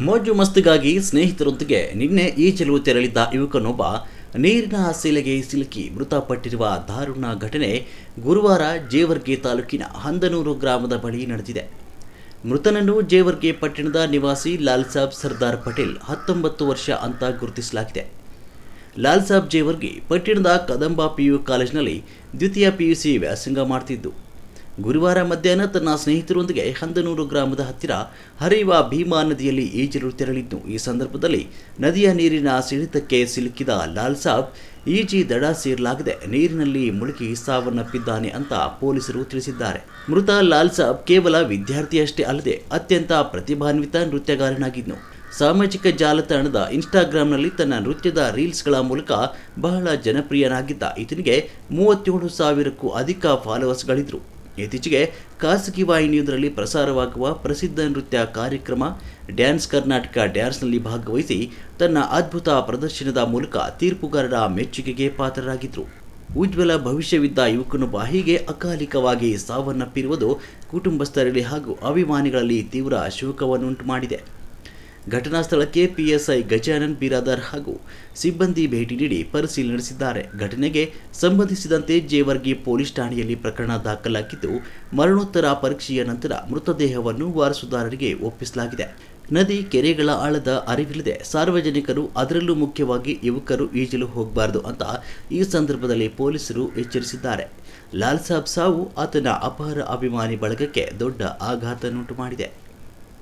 ಮೋಜು ಮಸ್ತಿಗಾಗಿ ಸ್ನೇಹಿತರೊಂದಿಗೆ ನಿನ್ನೆ ಈಜಲು ತೆರಳಿದ್ದ ಯುವಕನೊಬ್ಬ ನೀರಿನ ಸೆಲೆಗೆ ಸಿಲುಕಿ ಮೃತಪಟ್ಟಿರುವ ದಾರುಣ ಘಟನೆ ಗುರುವಾರ ಜೇವರ್ಗೆ ತಾಲೂಕಿನ ಹಂದನೂರು ಗ್ರಾಮದ ಬಳಿ ನಡೆದಿದೆ. ಮೃತನನ್ನು ಜೇವರ್ಗೆ ಪಟ್ಟಣದ ನಿವಾಸಿ ಲಾಲ್ ಸಾಬ್ ಸರ್ದಾರ್ ಪಟೇಲ್ 19 ವರ್ಷ ಅಂತ ಗುರುತಿಸಲಾಗಿದೆ. ಲಾಲ್ ಸಾಬ್ ಜೇವರ್ಗೆ ಪಟ್ಟಣದ ಕದಂಬ ಪಿಯು ಕಾಲೇಜಿನಲ್ಲಿ ದ್ವಿತೀಯ ಪಿಯುಸಿ ವ್ಯಾಸಂಗ ಮಾಡ್ತಿದ್ದು, ಗುರುವಾರ ಮಧ್ಯಾಹ್ನ ತನ್ನ ಸ್ನೇಹಿತರೊಂದಿಗೆ ಹಂದನೂರು ಗ್ರಾಮದ ಹತ್ತಿರ ಹರಿಯುವ ಭೀಮಾ ನದಿಯಲ್ಲಿ ಈಜಲು ತೆರಳಿದ್ದು, ಈ ಸಂದರ್ಭದಲ್ಲಿ ನದಿಯ ನೀರಿನ ಸೆಳೆತಕ್ಕೆ ಸಿಲುಕಿದ ಲಾಲ್ ಸಾಬ್ ಈಜಿ ದಡ ಸೇರಲಾಗದೆ ನೀರಿನಲ್ಲಿ ಮುಳುಗಿ ಸಾವನ್ನಪ್ಪಿದ್ದಾನೆ ಅಂತ ಪೊಲೀಸರು ತಿಳಿಸಿದ್ದಾರೆ. ಮೃತ ಲಾಲ್ ಸಾಬ್ ಕೇವಲ ವಿದ್ಯಾರ್ಥಿಯಷ್ಟೇ ಅಲ್ಲದೆ ಅತ್ಯಂತ ಪ್ರತಿಭಾನ್ವಿತ ನೃತ್ಯಗಾರನಾಗಿದ್ದು, ಸಾಮಾಜಿಕ ಜಾಲತಾಣದ ಇನ್ಸ್ಟಾಗ್ರಾಂನಲ್ಲಿ ತನ್ನ ನೃತ್ಯದ ರೀಲ್ಸ್ಗಳ ಮೂಲಕ ಬಹಳ ಜನಪ್ರಿಯನಾಗಿದ್ದ ಈತನಿಗೆ 37,000ಕ್ಕೂ ಅಧಿಕ ಫಾಲೋವರ್ಸ್ಗಳಿದ್ರು. ಇತ್ತೀಚೆಗೆ ಖಾಸಗಿ ವಾಹಿನಿಯೊಂದರಲ್ಲಿ ಪ್ರಸಾರವಾಗುವ ಪ್ರಸಿದ್ಧ ನೃತ್ಯ ಕಾರ್ಯಕ್ರಮ ಡ್ಯಾನ್ಸ್ ಕರ್ನಾಟಕ ಡ್ಯಾನ್ಸ್ನಲ್ಲಿ ಭಾಗವಹಿಸಿ ತನ್ನ ಅದ್ಭುತ ಪ್ರದರ್ಶನದ ಮೂಲಕ ತೀರ್ಪುಗಾರರ ಮೆಚ್ಚುಗೆಗೆ ಪಾತ್ರರಾಗಿದ್ದರು. ಉಜ್ವಲ ಭವಿಷ್ಯವಿದ್ದ ಯುವಕನೊಬ್ಬ ಹೀಗೆ ಅಕಾಲಿಕವಾಗಿ ಸಾವನ್ನಪ್ಪಿರುವುದು ಕುಟುಂಬಸ್ಥರಲ್ಲಿ ಹಾಗೂ ಅಭಿಮಾನಿಗಳಲ್ಲಿ ತೀವ್ರ ಶೋಕವನ್ನುಂಟು ಮಾಡಿದೆ. ಘಟನಾ ಸ್ಥಳಕ್ಕೆ ಪಿಎಸ್ಐ ಗಜಾನನ್ ಬಿರಾದಾರ್ ಹಾಗೂ ಸಿಬ್ಬಂದಿ ಭೇಟಿ ನೀಡಿ ಪರಿಶೀಲನೆ ನಡೆಸಿದ್ದಾರೆ. ಘಟನೆಗೆ ಸಂಬಂಧಿಸಿದಂತೆ ಜೇವರ್ಗಿ ಪೊಲೀಸ್ ಠಾಣೆಯಲ್ಲಿ ಪ್ರಕರಣ ದಾಖಲಾಗಿದ್ದು, ಮರಣೋತ್ತರ ಪರೀಕ್ಷೆಯ ನಂತರ ಮೃತದೇಹವನ್ನು ವಾರಸುದಾರರಿಗೆ ಒಪ್ಪಿಸಲಾಗಿದೆ. ನದಿ ಕೆರೆಗಳ ಆಳದ ಅರಿವಿಲ್ಲದೆ ಸಾರ್ವಜನಿಕರು, ಅದರಲ್ಲೂ ಮುಖ್ಯವಾಗಿ ಯುವಕರು ಈಜಲು ಹೋಗಬಾರದು ಅಂತ ಈ ಸಂದರ್ಭದಲ್ಲಿ ಪೊಲೀಸರು ಎಚ್ಚರಿಸಿದ್ದಾರೆ. ಲಾಲ್ ಸಾಬ್ ಸಾವು ಆತನ ಅಪಾರ ಅಭಿಮಾನಿ ಬಳಗಕ್ಕೆ ದೊಡ್ಡ ಆಘಾತವನ್ನುಂಟು ಮಾಡಿದೆ.